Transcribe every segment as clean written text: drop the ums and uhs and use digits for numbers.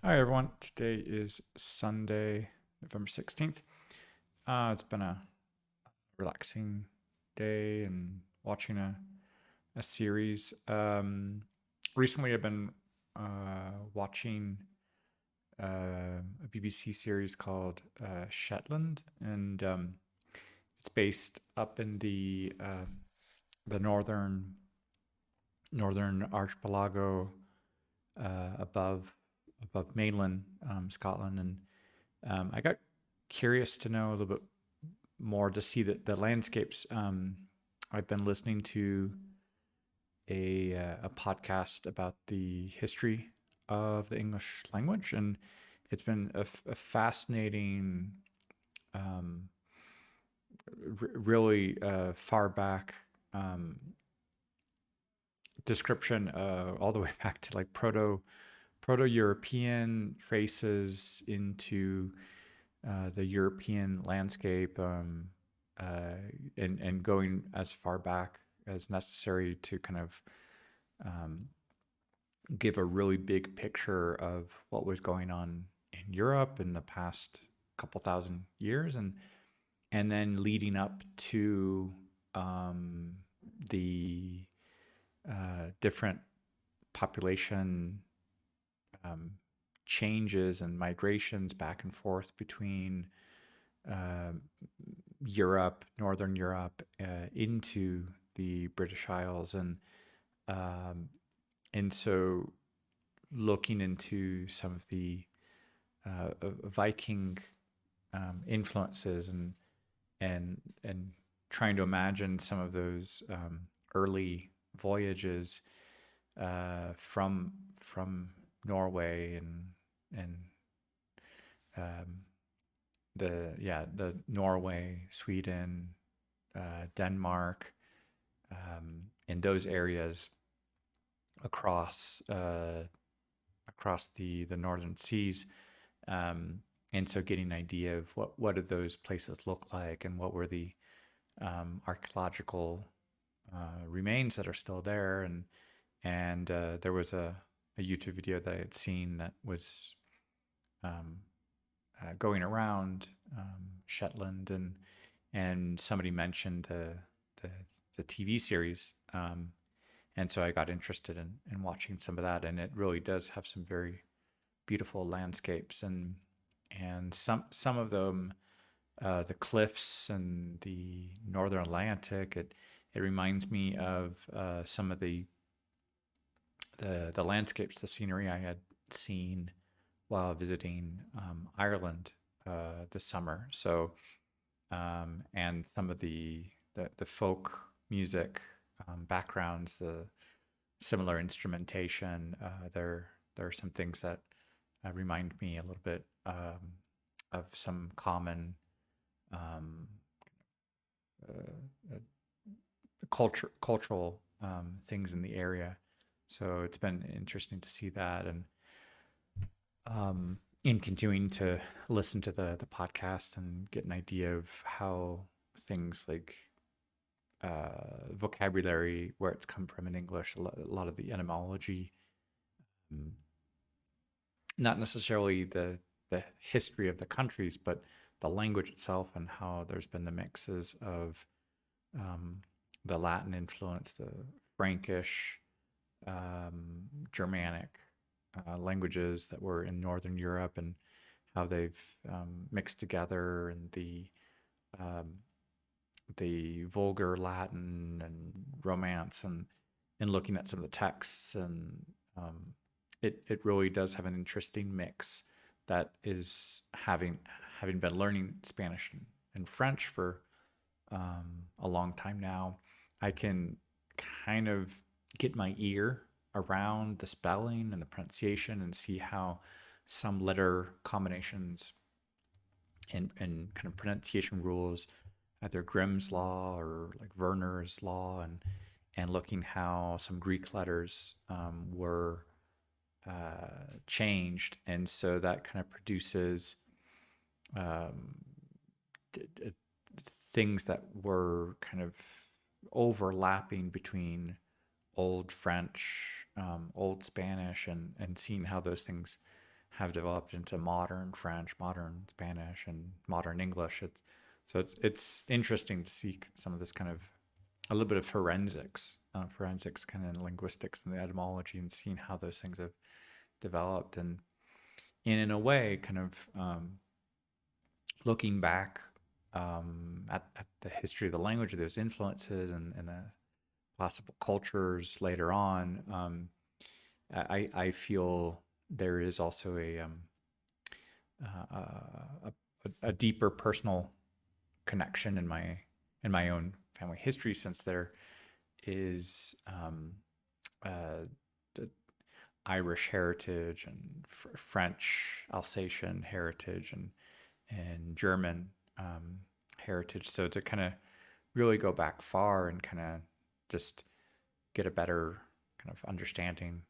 Hi, everyone. Today is Sunday, November 16th. It's been a relaxing day and watching a series. Recently, I've been watching a BBC series called Shetland, and it's based up in the northern archipelago above mainland Scotland, and I got curious to know a little bit more to see the landscapes. I've been listening to a podcast about the history of the English language, and it's been a fascinating, um, really far back um, description, all the way back to like Proto-European traces into the European landscape, uh, and going as far back as necessary to kind of um, give a really big picture of what was going on in Europe in the past couple thousand years, and then leading up to um, the different population um, changes and migrations back and forth between uh, Europe, Northern Europe, into the British Isles, um, and so looking into some of the Viking influences, and trying to imagine some of those early voyages from Norway and um, the Norway, Sweden, Denmark, in those areas across across the northern seas, and so getting an idea of what did those places look like, and what were the archaeological remains that are still there, and there was a YouTube video that I had seen that was um, going around Shetland, and somebody mentioned the, the TV series, and so I got interested in watching some of that, and it really does have some very beautiful landscapes, and some of them, the cliffs and the northern Atlantic. It reminds me of some of the landscapes, the scenery I had seen while visiting Ireland this summer. So and some of the folk music backgrounds, the similar instrumentation. There are some things that remind me a little bit of some common um, uh, cultural things in the area. So it's been interesting to see that, and in continuing to listen to the podcast and get an idea of how things like vocabulary, where it's come from in English, a lot of the etymology, um, not necessarily the history of the countries, but the language itself, and how there's been the mixes of um, the Latin influence, the Frankish, Germanic languages that were in Northern Europe, and how they've mixed together, and um, the vulgar Latin and Romance, and looking at some of the texts, and it really does have an interesting mix that is having been learning Spanish and French for a long time now. I can kind of get my ear around the spelling and the pronunciation, and see how some letter combinations and kind of pronunciation rules, either Grimm's law or like Werner's law, and looking how some Greek letters were changed, and so that kind of produces um, d- d- things that were kind of overlapping between Old French, Old Spanish, and seeing how those things have developed into modern French, modern Spanish, and modern English. So it's interesting to see some of this kind of a little bit of forensics kind of linguistics and the etymology, and seeing how those things have developed, and in a way, kind of looking back at the history of the language, of those influences, and the possible cultures later on. I feel there is also a deeper personal connection in my own family history, since there is the Irish heritage and French Alsatian heritage and German heritage. So to kind of really go back far and kind of just get a better kind of understanding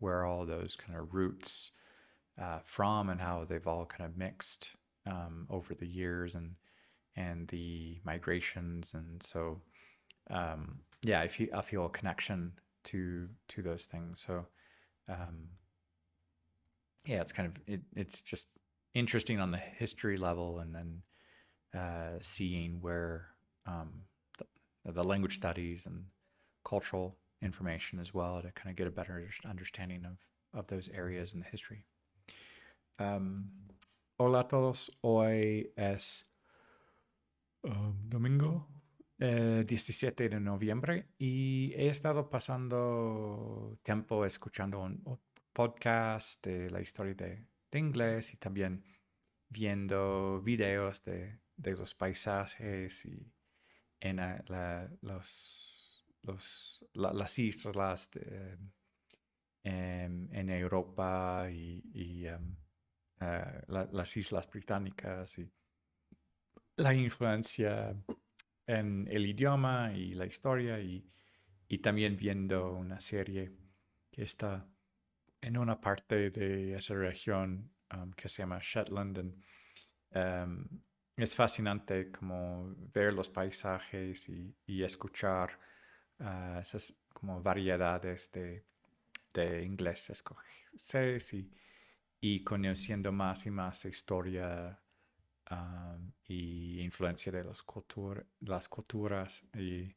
where all those kind of roots from, and how they've all kind of mixed over the years, and the migrations. And so yeah, I feel a connection to those things. So yeah, it's kind of it's just interesting on the history level, and then seeing where the language studies and cultural information as well, to kind of get a better understanding of those areas in the history. Hola a todos, hoy es domingo 17 de noviembre, y he estado pasando tiempo escuchando un podcast de la historia de inglés, y también viendo videos de los paisajes y en las islas en Europa, y las islas británicas, y la influencia en el idioma y la historia, y también viendo una serie que está en una parte de esa región que se llama Shetland. Es fascinante como ver los paisajes y escuchar esas como variedades de inglés escocés, y conociendo más y más historia y influencia de las culturas. Y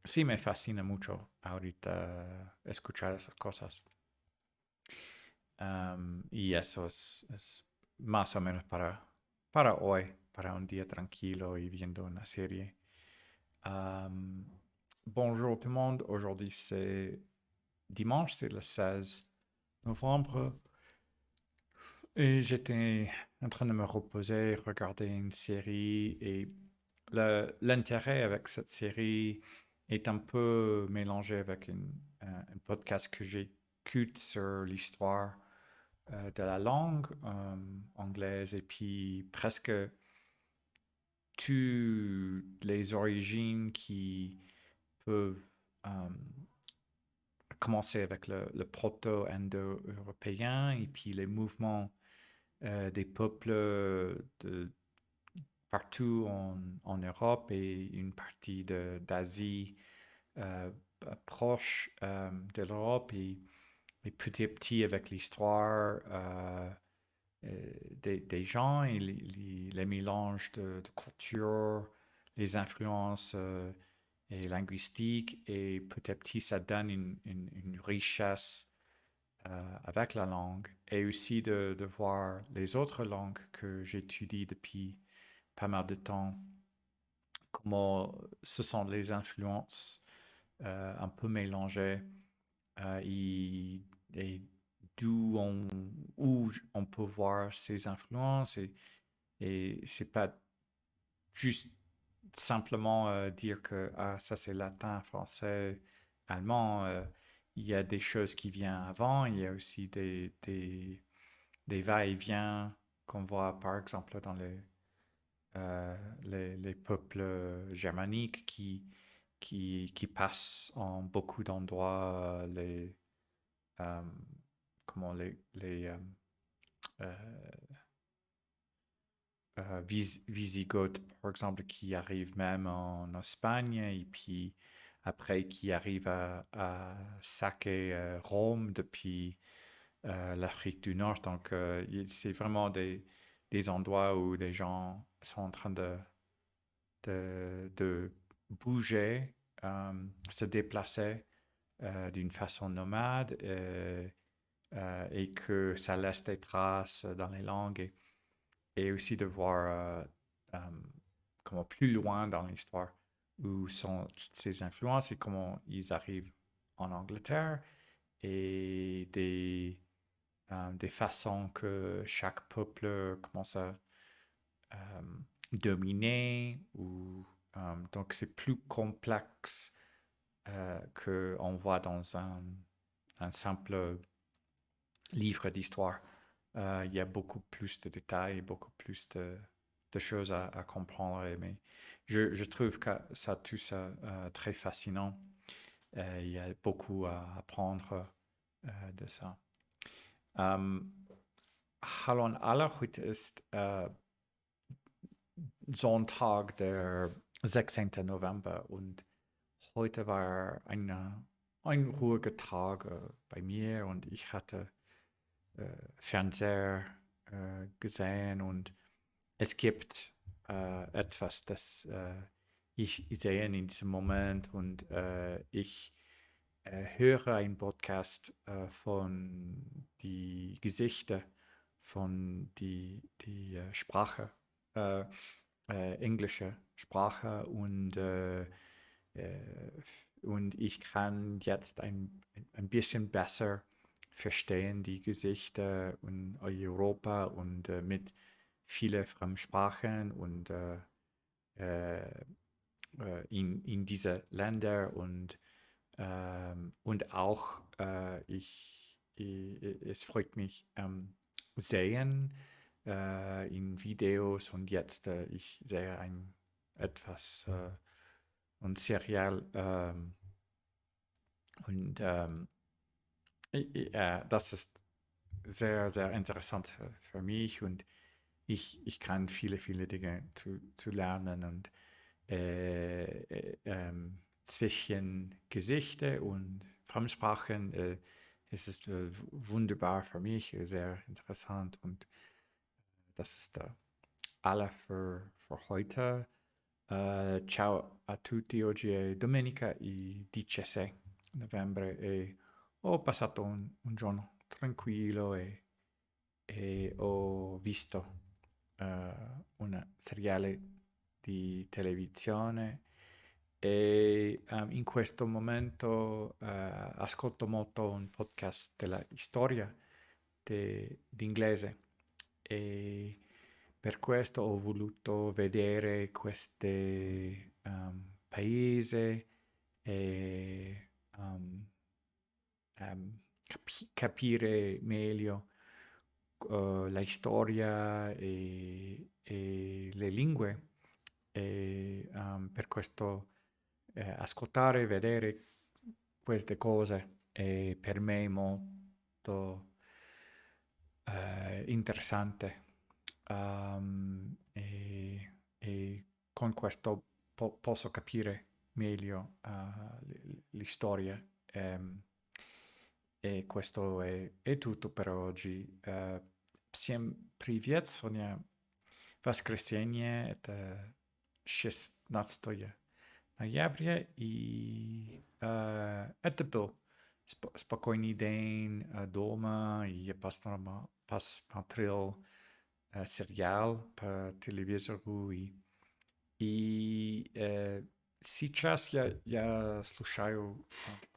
sí, me fascina mucho ahorita escuchar esas cosas. Y eso es más o menos para hoy, para un día tranquilo y viendo una série. Bonjour tout le monde, aujourd'hui c'est dimanche, c'est le 16 novembre, et j'étais en train de me reposer, regarder une série, et l'intérêt avec cette série est un peu mélangé avec un podcast que j'écoute sur l'histoire de la langue anglaise, et puis presque toutes les origines qui peuvent commencer avec le proto-indo-européen, et puis les mouvements des peuples de partout en Europe, et une partie d'Asie proche de l'Europe, et petit à petit avec l'histoire des gens, et les mélanges de cultures, les influences et linguistiques, et petit à petit ça donne une richesse avec la langue, et aussi de voir les autres langues que j'étudie depuis pas mal de temps, comment ce sont les influences un peu mélangées, et où on peut voir ces influences, et c'est pas juste simplement dire que ça c'est latin, français, allemand. Il y a des choses qui viennent avant, il y a aussi des va-et-vient qu'on voit par exemple dans les peuples germaniques qui passent en beaucoup d'endroits, euh, comment Visigoths, par exemple, qui arrivent même en Espagne, et puis après qui arrivent à saquer Rome depuis l'Afrique du Nord. Donc, c'est vraiment des endroits où des gens sont en train de bouger, se déplacer d'une façon nomade et que ça laisse des traces dans les langues et aussi de voir comment plus loin dans l'histoire où sont toutes ces influences et comment ils arrivent en Angleterre et des façons que chaque peuple commence à euh, dominer ou donc c'est plus complexe qu'on voit dans un simple livre d'histoire. Il y a beaucoup plus de détails, beaucoup plus de choses à comprendre. Mais je trouve que ça tout ça très fascinant. Il y a beaucoup à apprendre de ça. Hallo an alle, heute ist Sonntag, der 16. November und heute war ein ruhiger Tag bei mir und ich hatte Fernseher gesehen und es gibt etwas, das ich sehe in diesem Moment und ich höre einen Podcast von die Gesichter von die Sprache, äh, englische Sprache und ich kann jetzt ein bisschen besser verstehen die Gesichter in Europa und mit vielen Fremdsprachen äh, in diese Länder und auch es freut mich sehen in Videos und jetzt ich sehe etwas und Serial und das ist sehr, sehr interessant für mich und ich kann viele Dinge zu lernen und zwischen Gesichter und Fremdsprachen es ist wunderbar für mich, sehr interessant und das ist alle für heute. Ciao a tutti, oggi è domenica il 16 novembre e ho passato un giorno tranquillo e ho visto una seriale di televisione e in questo momento ascolto molto un podcast della storia d'inglese e per questo ho voluto vedere questi paesi e capire meglio la storia e le lingue e per questo ascoltare e vedere queste cose è per me molto interessante. E con questo posso capire meglio le storie. E questo è tutto per oggi. Всем привет! Сегодня воскресенье, это 16 ноября, и это был спокойный день дома, и я посмотрел сериал по телевизору, и сейчас я слушаю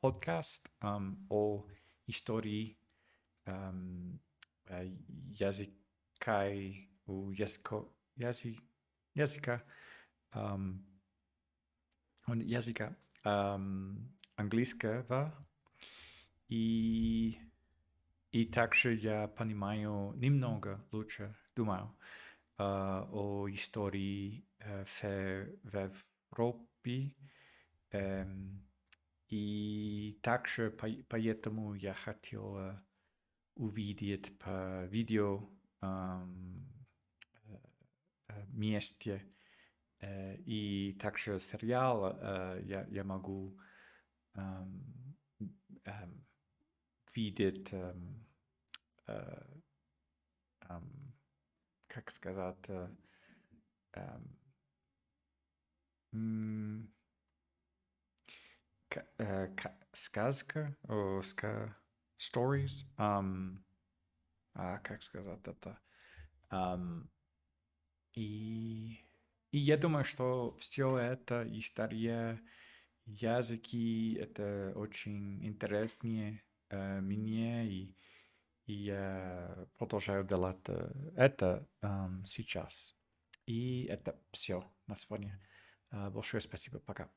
подкаст о истории языка, языка языка английского, и, и также я понимаю немного лучше, думаю, о истории в Европе. И также поэтому я хотел увидеть по видео вместе. И также сериал я могу видеть э, ам, как сказать, эм, м, сказка, stories, как сказать это? Ам, и, и я думаю, что все это история, языки, это очень интереснее мне, и я продолжаю делать это сейчас. И это все на сегодня. Большое спасибо. Пока.